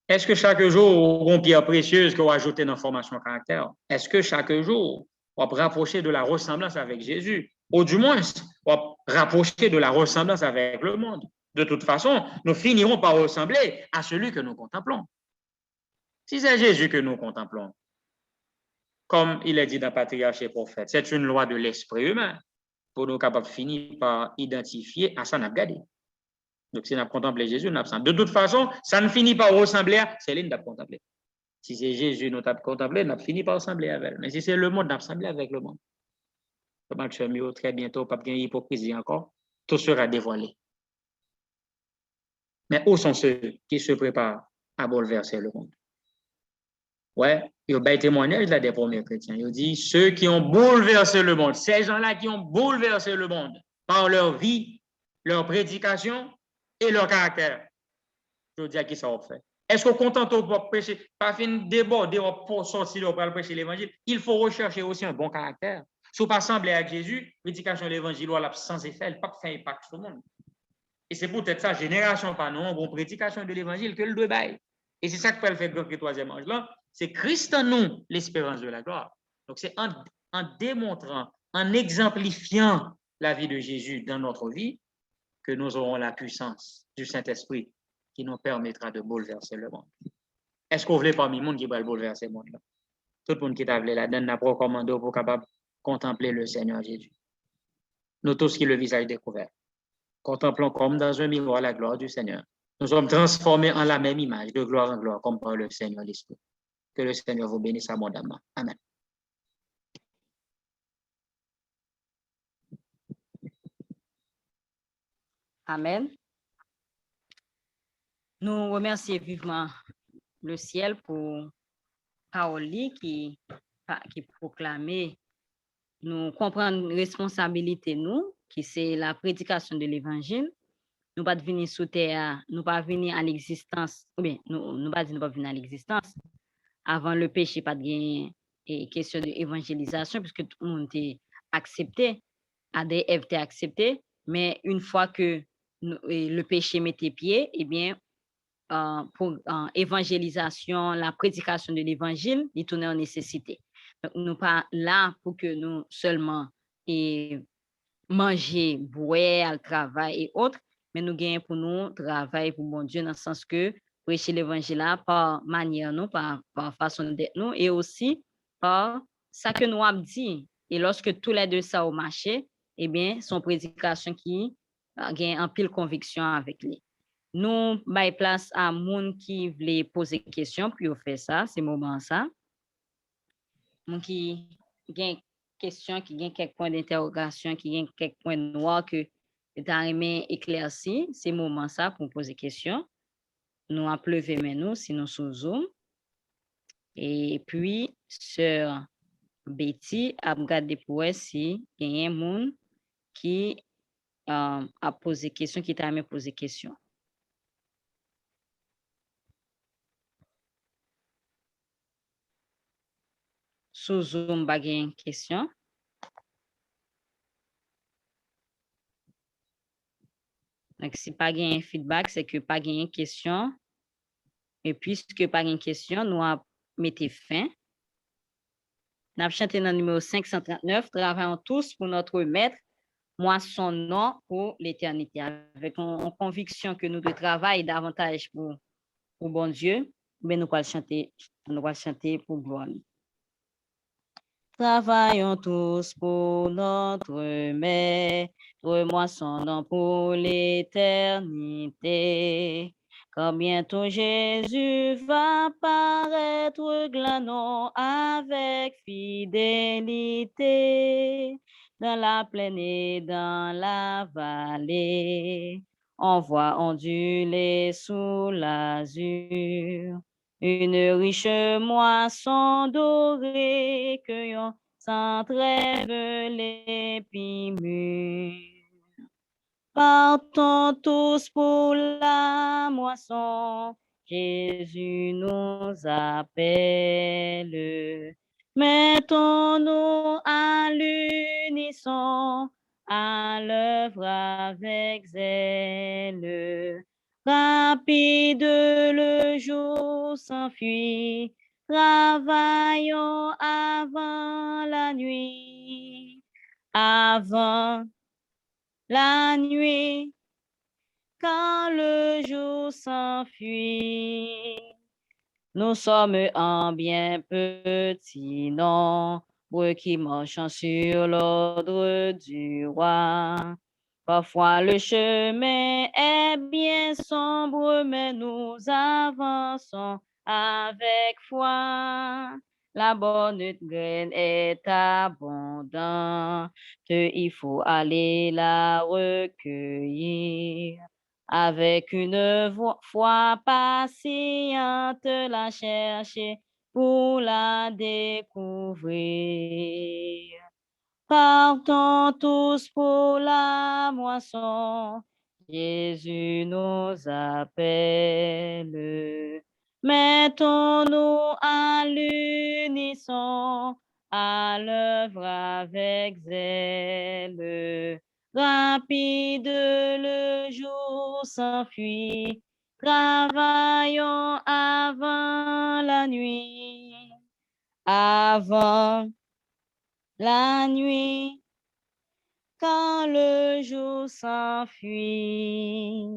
Est-ce que chaque jour, on pierre précieuse que vous ajoutez dans la formation caractère? Est-ce que chaque jour, on va rapprocher de la ressemblance avec Jésus? Ou du moins, on va rapprocher de la ressemblance avec le monde? De toute façon, nous finirons par ressembler à celui que nous contemplons. Si c'est Jésus que nous contemplons, comme il est dit dans Patriarche et Prophète, c'est une loi de l'esprit humain pour nous capables de finir par identifier à ça n'a regardé. Donc, si nous contemplons Jésus, nous avons. De toute façon, ça ne finit pas ressembler à c'est lui qui nous contempler. Si c'est Jésus nous avons contemplé, nous finit par ressembler avec elle. Mais si c'est le monde, nous avons avec le monde. Très bientôt, pas de hypocrisie encore, tout sera dévoilé. Mais où sont ceux qui se préparent à bouleverser le monde? Ouais, il y a un témoignage là des premiers chrétiens. Il dit ceux qui ont bouleversé le monde, ces gens-là qui ont bouleversé le monde par leur vie, leur prédication et leur caractère. Je veux dire qui ça va faire. Est-ce qu'on contente pour prêcher, pas fin déborder pour sortir pour prêcher l'évangile? Il faut rechercher aussi un bon caractère. Si on pas sembler à Jésus, prédication de l'évangile ou sans effet, elle pas faire impact sur le monde. Et c'est peut-être ça, génération par nous, bon prédication de l'évangile que le doit bail. Et c'est ça que fait le grand que troisième ange là, c'est Christ en nous, l'espérance de la gloire. Donc c'est en démontrant, en exemplifiant la vie de Jésus dans notre vie que nous aurons la puissance du Saint-Esprit qui nous permettra de bouleverser le monde. Est-ce qu'on voulait parmi le monde qui va bouleverser le monde là? Tout le monde qui t'a voulu là-dedans n'a pas recommandé pour capable contempler le Seigneur Jésus. Nous tous qui le visage découvert. Contemplons comme dans un miroir la gloire du Seigneur. Nous sommes transformés en la même image, de gloire en gloire, comme par le Seigneur l'Esprit. Que le Seigneur vous bénisse abondamment. Amen. Amen. Nous remercions vivement le ciel pour parole qui proclamait, nous comprenons responsabilité nous, qui c'est la prédication de l'évangile. Nous pas venir sous terre, nous pas venir à l'existence, ou bien nous pas dire nous pas venir à l'existence avant le péché, pas de question de évangélisation puisque tout le monde est accepté, ADF est accepté, mais une fois que le péché mettait pied, eh bien pour évangélisation, la prédication de l'évangile, il tourne en nécessité. Donc, nous pas là pour que nous seulement manger, boire, travail et autres, mais nous gagnons pour nous travail pour bon Dieu dans le sens que prêcher l'évangile par manière nous, par façon d'être nous et aussi par ça que nous avons dit. Et lorsque tous les deux ça au marché, eh bien, son prédication qui gagne en pile conviction avec lui. Nous mettons place à monde qui voulait poser question, puis on fait ça, c'est moment ça. Monde qui gagne question, qui gagne quelques points d'interrogation, qui gagne quelques points noirs que t'as aimé éclairci, c'est moment ça pour poser question. Nous a pleuvé nous, sinon sous Zoom. Et puis, sœur Betty a regardé pour si il y a un monde qui a posé question, qui t'a aimé poser question. sous Zoom, pas de question. Donc, si pas de feedback, c'est que pas de question. Et puisque pas de question, nous avons mis fin. Nous avons chanté dans le numéro 539, travaillons tous pour notre maître, moisson nom pour l'éternité. Avec une conviction que nous devons travailler davantage pour bon Dieu, mais nous allons chanter pour gloire. Travaillons tous pour notre maître, moissonnant pour l'éternité. Quand bientôt Jésus va paraître, glanons avec fidélité dans la plaine et dans la vallée. On voit onduler sous l'azur une riche moisson dorée, cueillons sans trêve l'épi mûr. Partons tous pour la moisson, Jésus nous appelle. Mettons-nous à l'unisson, à l'œuvre avec zèle. Rapide le jour s'enfuit, travaillons avant la nuit, avant la nuit, quand le jour s'enfuit. Nous sommes en bien petit nombre qui marchons sur l'ordre du roi. Parfois le chemin est bien sombre, mais nous avançons avec foi. La bonne graine est abondante, il faut aller la recueillir. Avec une foi patiente, la chercher pour la découvrir. Partons tous pour la moisson, Jésus nous appelle. Mettons-nous à l'unisson, à l'œuvre avec zèle. Rapide le jour s'enfuit, travaillons avant la nuit, avant la nuit, quand le jour s'enfuit.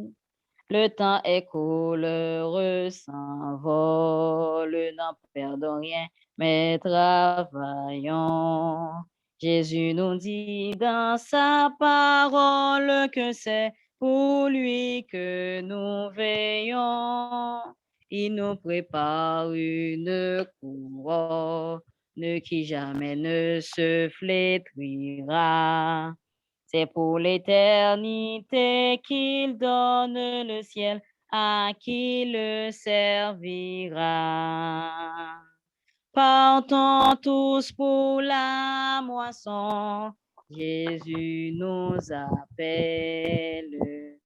Le temps est court, l'heure s'envole, n'en perdons rien, mais travaillons. Jésus nous dit dans sa parole que c'est pour lui que nous veillons. Il nous prépare une couronne qui jamais ne se flétrira. C'est pour l'éternité qu'il donne le ciel à qui le servira. Partons tous pour la moisson, Jésus nous appelle.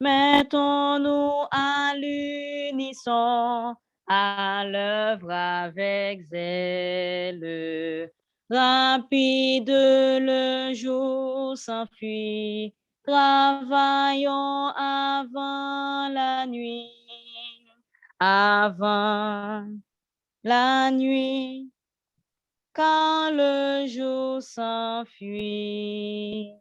Mettons-nous à l'unisson, à l'œuvre avec zèle. Rapide le jour s'enfuit, travaillons avant la nuit, avant la nuit, quand le jour s'enfuit.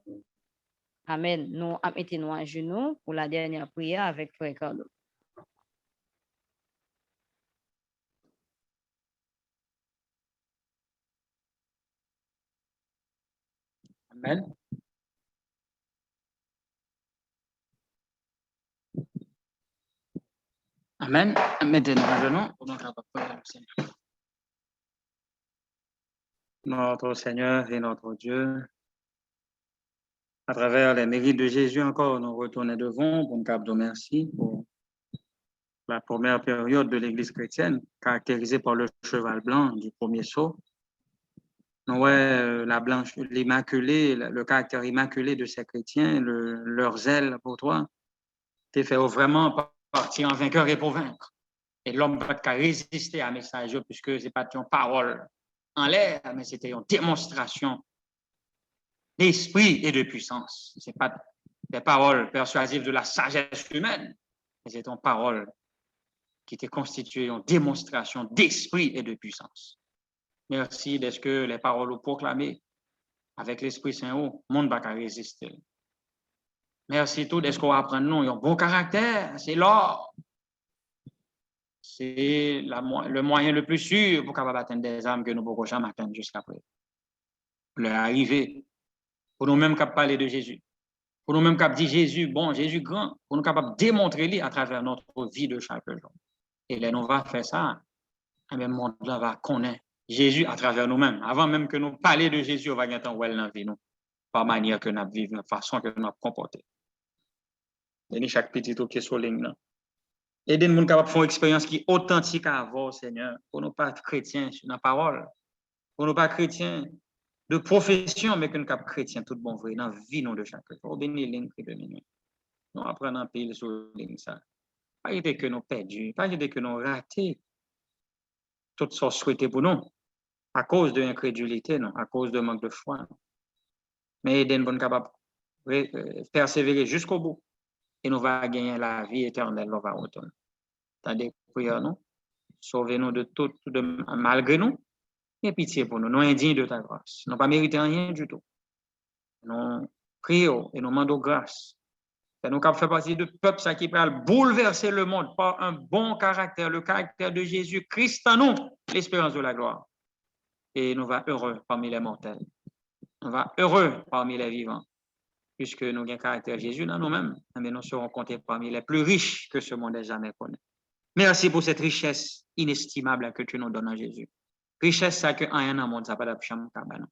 Amen. Nous mettons-nous à genoux pour la dernière prière avec Frère Carlo. Amen. Amen. Mettez-nous à genoux pour nous capables de prier le Seigneur. Notre Seigneur et notre Dieu, à travers les mérites de Jésus encore, nous retournons devant pour nous capables de merci pour la première période de l'Église chrétienne, caractérisée par le cheval blanc du premier sceau. Nous voyons la blanche, l'immaculé, le caractère immaculé de ces chrétiens, leur zèle pour toi, t'es fait vraiment partir en vainqueur et pour vaincre. Et l'homme ne peut pas résister à un message puisque ce n'est pas ton parole en l'air, mais c'était une démonstration d'esprit et de puissance. Ce n'est pas des paroles persuasives de la sagesse humaine, mais c'est une parole qui était constituée en démonstration d'esprit et de puissance. Merci d'être que les paroles proclamées avec l'Esprit Saint, le monde va pas résister. Merci tout d'être qu'on apprend nous, un bon caractère, c'est l'or. C'est le moyen le plus sûr pour capable atteindre des âmes que nous ne pouvons jamais atteindre jusqu'à présent. Pour leur arriver, pour nous-mêmes capables parler de Jésus, pour nous-mêmes capables dire Jésus bon, Jésus grand, pour nous capables démontrer lui à travers notre vie de chaque jour. Et là, nous va faire ça, et même le monde là va connaître Jésus à travers nous-mêmes. Avant même que nous parlions de Jésus, on va gagner un well dans la vie, nous, par manière que nous vivons, la façon que nous comporter. Et chaque petit truc qui est sur la ligne. Aider les gens capables de faire une expérience qui est authentique à avoir, Seigneur, pour nous pas être chrétiens sur la parole, pour nous pas chrétiens de profession, mais que nous sommes chrétiens tout bon vrai dans la vie de chaque jour. Au béni ligne de minuit. Nous apprenons un pile sur ligne ça. Pas idée que nous perdus, pas idée que nous ratés tout ce souhaité pour nous à cause de l'incrédulité, non, à cause de manque de foi. Non. Mais aider nous capables de persévérer jusqu'au bout. Et nous va gagner la vie éternelle, nous va retourner. Tandis prière nous, sauvez-nous de tout, malgré nous, et pitié pour nous, nous indignes de ta grâce. Nous pas mérité rien du tout. Nous prions et nous demandons grâce. Et nous fait partie du peuple qui peut bouleverser le monde par un bon caractère, le caractère de Jésus-Christ en nous, l'espérance de la gloire. Et nous va heureux parmi les mortels. Nous va heureux parmi les vivants. Puisque nous avons un caractère de Jésus dans nous-mêmes, mais nous serons comptés parmi les plus riches que ce monde ait jamais connu. Merci pour cette richesse inestimable que tu nous donnes en Jésus. Richesse ça que rien dans le monde, ça pas d'abcham cabanon.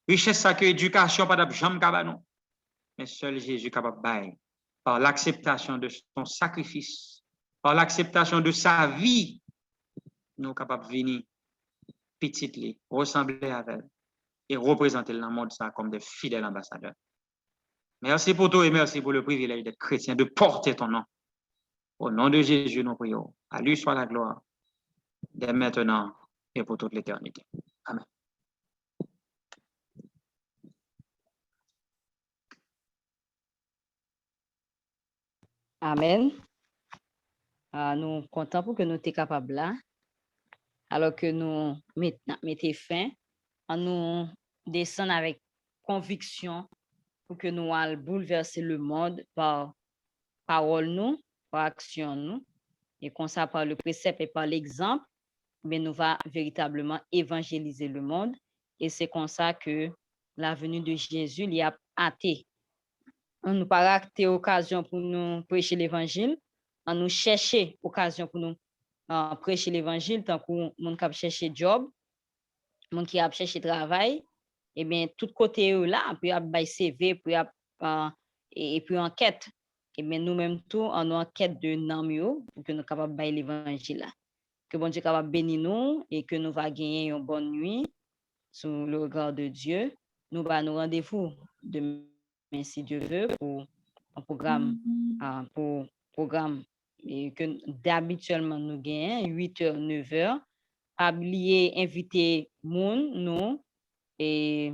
Richesse ça que éducation pas d'abcham cabanon. Mais seul Jésus est capable de par l'acceptation de son sacrifice, par l'acceptation de sa vie, nous sommes capables de venir petit, ressembler à elle et représenter le monde ça comme des fidèles ambassadeurs. Merci pour tout et merci pour le privilège d'être chrétien, de porter ton nom. Au nom de Jésus, nous prions. À lui soit la gloire, dès maintenant et pour toute l'éternité. Amen. Amen. Nous sommes contents pour que nous soyons capables là, alors que nous mettons fin, à nous descendre avec conviction pour que nous allons bouleverser le monde par parole nous, par action nous, et comme ça par le précepte et par l'exemple, mais nous va véritablement évangéliser le monde. Et c'est comme ça que la venue de Jésus lui a hâté. On nous pas raté occasion pour nous prêcher l'évangile, on nous chercher occasion pour nous prêcher l'évangile, tant qu'on monde qui a cherché job, monde qui a cherché travail, et bien tout côté là, puis a bay CV, puis et puis enquête. Et bien nous-mêmes tout en enquête de namio pour que nous capable bay l'évangile là. Que bon Dieu capable bénir nous et que nous va gagner une bonne nuit sous le regard de Dieu. Nous va nous rendez-vous demain si Dieu veut pour un programme et que d'habituellement nous gagnons 8h 9h. Pas oublier inviter moun nous et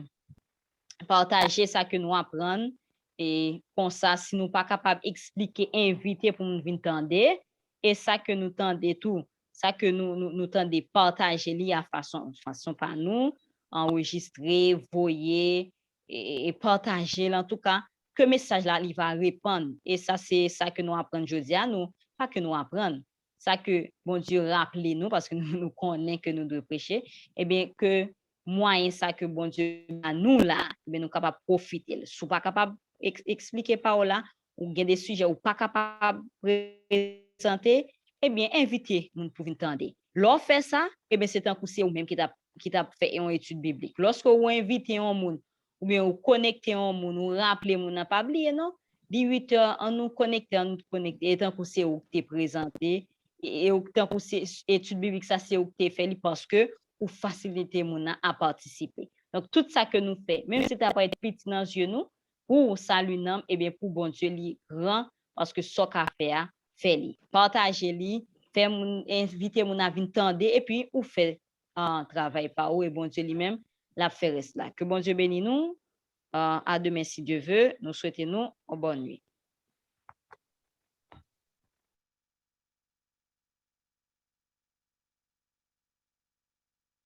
partager ça que nous apprenons et comme ça si nous pas capable expliquer inviter pour nous venir tendre et ça que nous tendez tout ça que nous tendez partager li à façon par nous enregistrer voyer et partager en tout cas que message là il va répondre et ça c'est ça que nous apprenons aujourd'hui à nous pas que nous apprenons ça que bon Dieu rappelle nous parce que nous connaissons que nous devons prêcher et bien que moyen ça que bon Dieu à nous là mais nous capable profiter si pas capable expliquer par là ou bien des sujets ou pas capable présenter eh bien inviter nous pour entendre lorsque fait ça eh bien c'est un coup c'est ou même qui t'a fait une étude biblique lorsque vous invitez un monde ou bien vous connectez un monde ou rappeler mon n'a pas oublié non 18h on nous connecter et tant que c'est où t'es présenté et tant que c'est étude biblique ça c'est où t'es fait parce que pour faciliter mon à participer. Donc, tout ça que nous faisons, même si tu n'as pas été petit dans les yeux, nous, pour saluer nous, et bien pour bon Dieu, lui grand, parce que ce qu'a fait, lui. Partagez-lui, invitez mon à venir tendre, et puis, ou fait travail par où et bon Dieu lui-même l'a fait cela. Que bon Dieu bénisse nous. À demain si Dieu veut. Nous souhaitons nous une bonne nuit.